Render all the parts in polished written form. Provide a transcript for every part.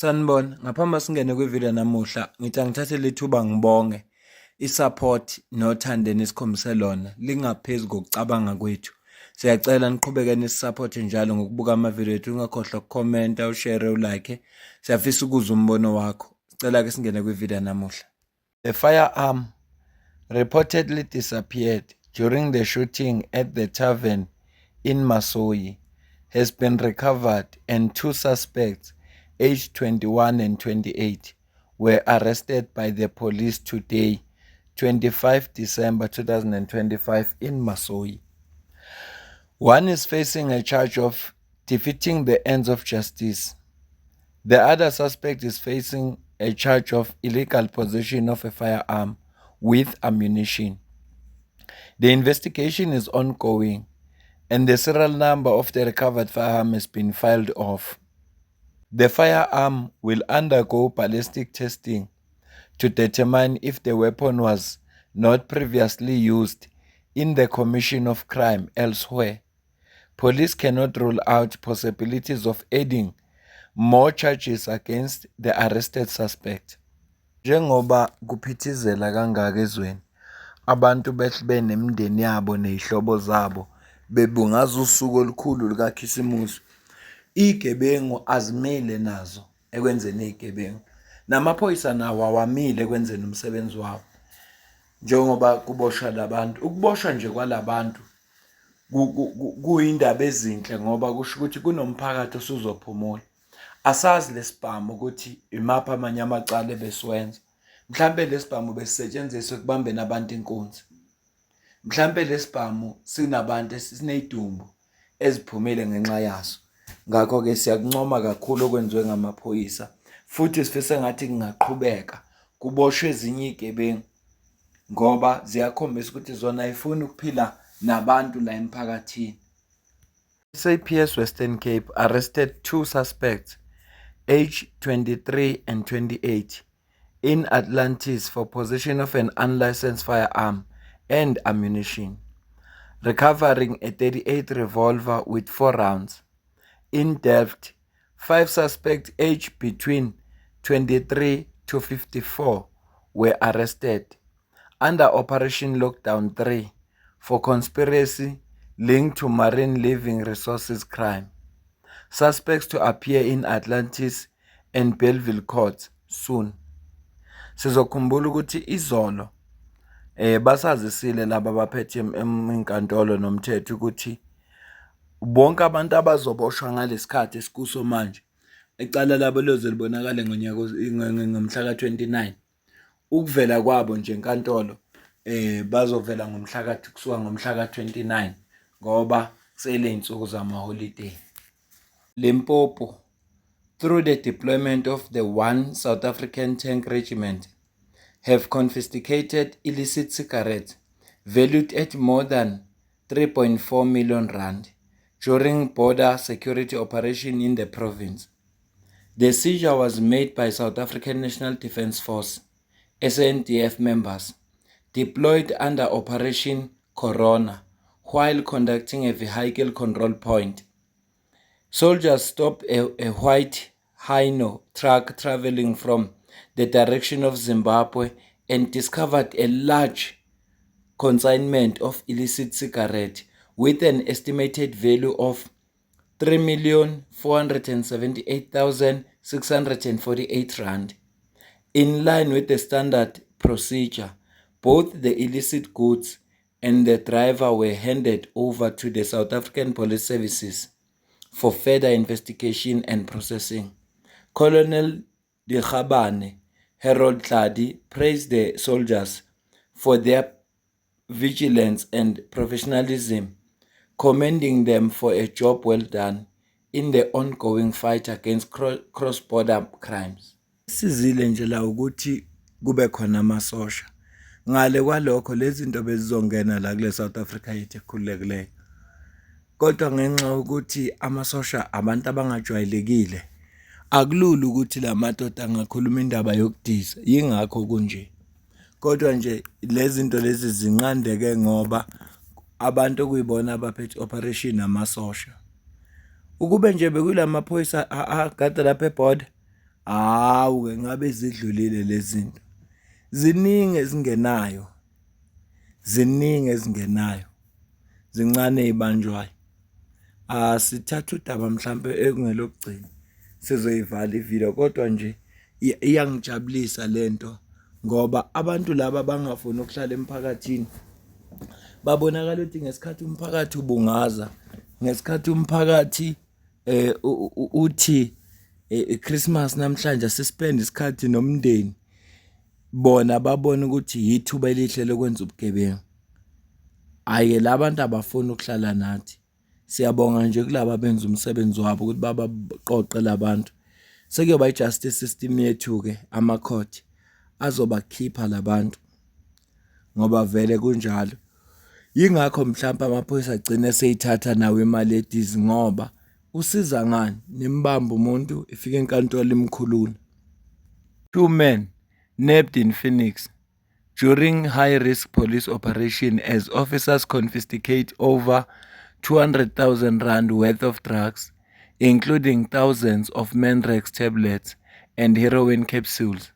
Sanibona, ngaphambi singene kwivideo namuhla, ngithi angithathe lithuba ngibonge i-support nothando enikhombise lona lingaphezu kokucabanga kwethu. Siyacela niqhubeke nisiphote njalo ngokubuka amavideo ethu, ungakhohlwa ukukhomenta, ushare, ulike. Siyafisa ukuzwa umbono wakho. Sicela ke singene kwivideo namuhla. The firearm reportedly disappeared during the shooting at the tavern in Masoyi has been recovered and two suspects aged 21 and 28 were arrested by the police today, 25 December 2025 in Masoyi. One is facing a charge of defeating the ends of justice. The other suspect is facing a charge of illegal possession of a firearm with ammunition. The investigation is ongoing and the serial number of the recovered firearm has been filed off. The firearm will undergo ballistic testing to determine if the weapon was not previously used in the commission of crime elsewhere. Police cannot rule out possibilities of adding more charges against the arrested suspect. Njengoba kuphithizela kangaka ezweni, abantu benemindeni yabo nezihlobo zabo bebungaza usuku olukhulu lukaKhisimusi. Igebengu azimile nazo ekwenzeni igebengu. Namaphoyisa nawo awamile ekwenzeni umsebenzi wabo. Njengoba kuboshwa labantu, ukuboshwa nje kwalabantu kuyindaba ezinhle ngoba kusho ukuthi kunomphakathi osuzophumula. Asazi lesibhamu ukuthi imaphi amanye amacala ebesiwenza. Mhlambe lesibhamu besisetshenziswa ekubambeni abantu inkunzi. Mhlambe lesibhamu sinabantu esineyidumbu eziphumile ngenxa yaso. Ngakho ke siyakuncoma kakhulu okwenziwe ngamaphoyisa futhi sifisa ngathi kungaqhubeka kuboshwe ezinye igebengu ngoba ziyakhombisa ukuthi zona ayifuni ukuphila nabantu la emphakathini. SAPS Western Cape arrested two suspects aged 23 and 28 in Atlantis for possession of an unlicensed firearm and ammunition, recovering a 38 revolver with 4 rounds. In Delft, 5 suspects aged between 23 to 54 were arrested under Operation Lockdown 3 for conspiracy linked to marine living resources crime. Suspects to appear in Atlantis and Belleville courts soon. Sizokhumbula ukuthi izolo basazisile laba abaphethe enkantolo nomthetho ukuthi bonke abantu abazoboshwa ngalesikhathi esikuso manje ecala labo loze libonakale ngomhla ka-29 ukuvela kwabo nje enkantolo bazovela kusuka ngomhla ka-29 ngoba sele insuku zamaholiday. Limpopo, through the deployment of the 1 South African Tank Regiment, have confiscated illicit cigarettes valued at more than 3.4 million rand during border security operation in the province. The seizure was made by South African National Defence Force, SANDF members, deployed under Operation Corona while conducting a vehicle control point. Soldiers stopped a white Hino truck traveling from the direction of Zimbabwe and discovered a large consignment of illicit cigarettes with an estimated value of 3,478,648 rand. In line with the standard procedure, both the illicit goods and the driver were handed over to the South African Police Services for further investigation and processing. Colonel Dikhabane Harold Tladi praised the soldiers for their vigilance and professionalism, commending them for a job well done in the ongoing fight against cross-border crimes. Sizile nje la ukuthi kube khona amasosha. Ngale kwalokho lezi zinto bezizongena la kule South Africa yethu ekhululekileyo. Kodwa ngenxa ukuthi amasosha abantu abangajwayelekile, akulula ukuthi la madoda angakhuluma indaba yokudiza, yingakho kunje. Kodwa nje lezi zinto lezi zinqandeke ngoba abantu okuyibona abaphethe operation amasosha. Ukube nje bekulamaphoyisa agada lapha eborder, Hawu-ke ngabe zidlulile lezi zinto. Ziningi ezingenayo, ziningi ezingenayo, zincane ey'banjwayo. Sithatha udaba mhlampe ekungelokugcina sizoyivala ividiyo kodwa nje iyangijabulisa lento ngoba abantu laba abangafuni ukuhlala emphakathini babonakala ukuthi ngesikhathi umphakathi ubungaza, ngesikhathi umphakathi uthi iChristmas namhlanje asispende isikhathi nomndeni, bona babona ukuthi yithuba elihle lokwenza ubugebengu. Hhayi-ke la bantu abafuni ukuhlala nathi. Siyabonga nje kulaba benza umsebenzi wabo ukuthi babaqoqe la bantu. Sekuyoba i-justice system yethu-ke, amakhodi azobakhipha la bantu ngoba vele kunjalo. Yingakho mhlawumpe amaphoyisa agcine seyithatha nawo imali edizi ngoba usiza ngani? Nimbamba umuntu ifike enkantolo imkhulula. 2 men nabbed in Phoenix during high-risk police operation as officers confiscate over 200,000 rand worth of drugs, including thousands of Menrex tablets and heroin capsules,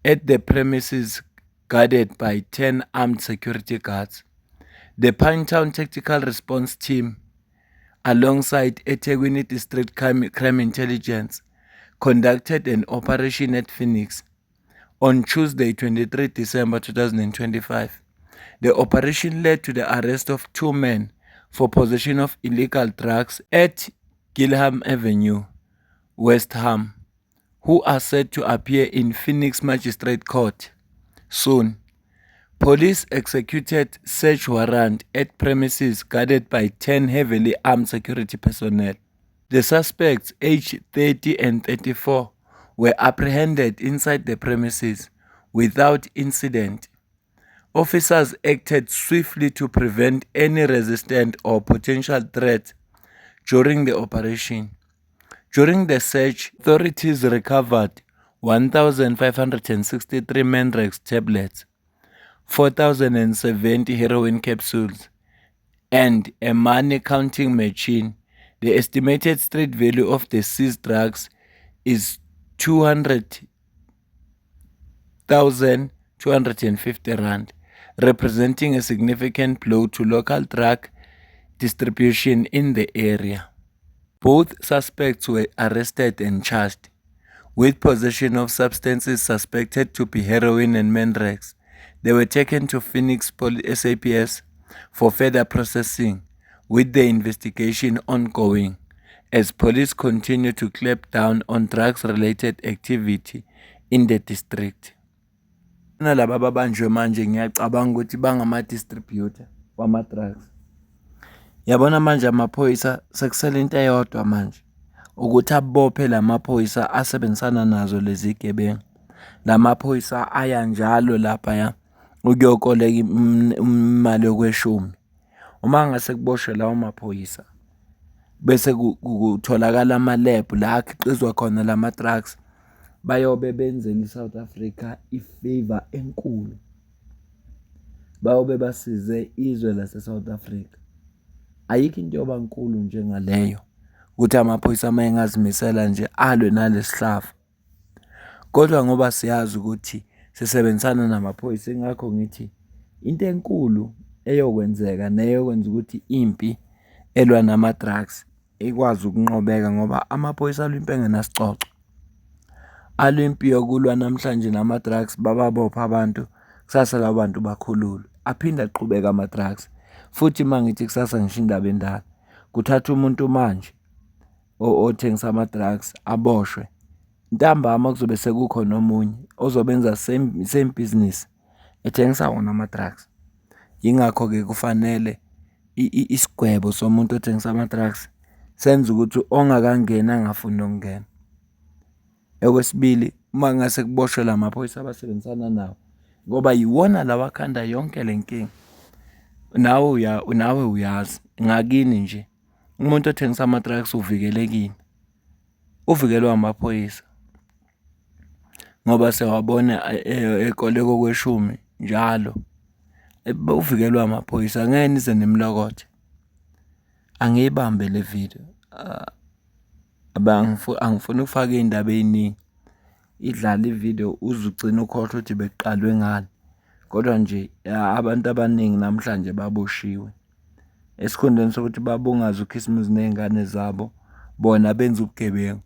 at the premises guarded by 10 armed security guards. The Pinetown Tactical Response Team, alongside eThekwini District Crime Intelligence, conducted an operation at Phoenix on Tuesday, 23 December 2025. The operation led to the arrest of 2 men for possession of illegal drugs at Gilham Avenue, West Ham, who are set to appear in Phoenix Magistrate Court soon. Police executed search warrant at premises guarded by 10 heavily armed security personnel. The suspects, aged 30 and 34, were apprehended inside the premises without incident. Officers acted swiftly to prevent any resistance or potential threat during the operation. During the search, authorities recovered 1,563 Menrex tablets, 4,070 heroin capsules, and a money counting machine. The estimated street value of the seized drugs is 200,250 rand, representing a significant blow to local drug distribution in the area. Both suspects were arrested and charged with possession of substances suspected to be heroin and Menrex. They were taken to Phoenix SAPS for further processing, with the investigation ongoing as police continue to clamp down on drugs-related activity in the district. Laba babanjwe manje ngiyacabanga ukuthi bangama-distributor wama-drugs. Yabona manje amaphoyisa sekusele into eyodwa manje ukuthi abophe lamaphoyisa asebenzisana nazo lezi gebengu. Lamaphoyisa aya njalo laphaya ukuyokoleka imali yokweshumi. Uma ngase kuboshwe lawo maphoyisa bese kutholakala ama-lab la akhiqizwa khona lama drugs, bayobe benzela iSouth Africa ifavor enkulu. Bayobe basize izwe lase-South Africa. Ayikho into yoba nkulu njengaleyo ukuthi amaphoyisa uma engazimisela nje alwe nalesihlava. Kodwa ngoba siyazi ukuthi sisebenzisana namaphoyisa, ingakho ngithi into enkulu eyokwenzeka neyokwenza ukuthi impi elwa nama-drugs ikwazi ukunqobeka ngoba amaphoyisa alwa impi engenasicoco. Alwa impi yokulwa namhlanje nama-drugs, bababopha abantu, kusasa labo bantu bakhululwe. Aphinde aqhubeke ama-drugs. Futhi uma ngithi kusasa ngisho indaba endala, kuthatha umuntu manje othengisa ama-drugs aboshwe. Ntambama kuzobe sekukhona omunye ozobenza same business ethengisa wona ama-drugs. Yingakho-ke kufanele isigwebo somuntu othengisa ama-drugs senze ukuthi ongakangena angafuni ukungena. Okwesibili, uma ngase kuboshwe lamaphoyisa abasebenzisana nawo ngoba yiwona lawa akhanda yonke le nkinga. Nawe uyazi ngakini nje umuntu othengisa ama-drugs uvikelekile, uvikelwa amaphoyisa ngoba sewabona ekoleka okweshumi njalo uvikelwa amaphoyisa. Ngeke nize nimlokothe. Angiyibambe le video. Angifuni ukufaka iy'ndaba ey'ningi. idlala ividiyo uze ugcine ukhohlwa ukuthi bekuqalwe ngani. Kodwa nje abantu abaningi namhlanje baboshiwe esikhundleni sokuthi babungaze ukhisimusi ney'ngane zabo, bona benza ubugebengu.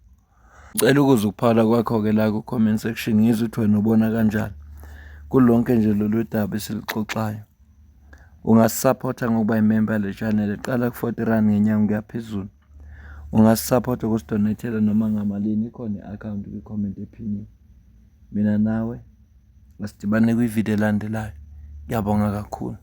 Ngicela ukuze ukuphawula kwakho-ke la ku-comment section ngizwe ukuthi wena ubona kanjani kulonke nje lolu daba esilixoxayo. Ungasisaphotha ngokuba yimemba yale channel, iqala ku-R40 ngenyanga kuya phezulu. Ungasisaphotha ukusidonethela noma ngamalini, ikhona i-account kwi-comment ephiniwe. Mina nawe asidibane kwividiyo elandelayo. Ngiyabonga kakhulu.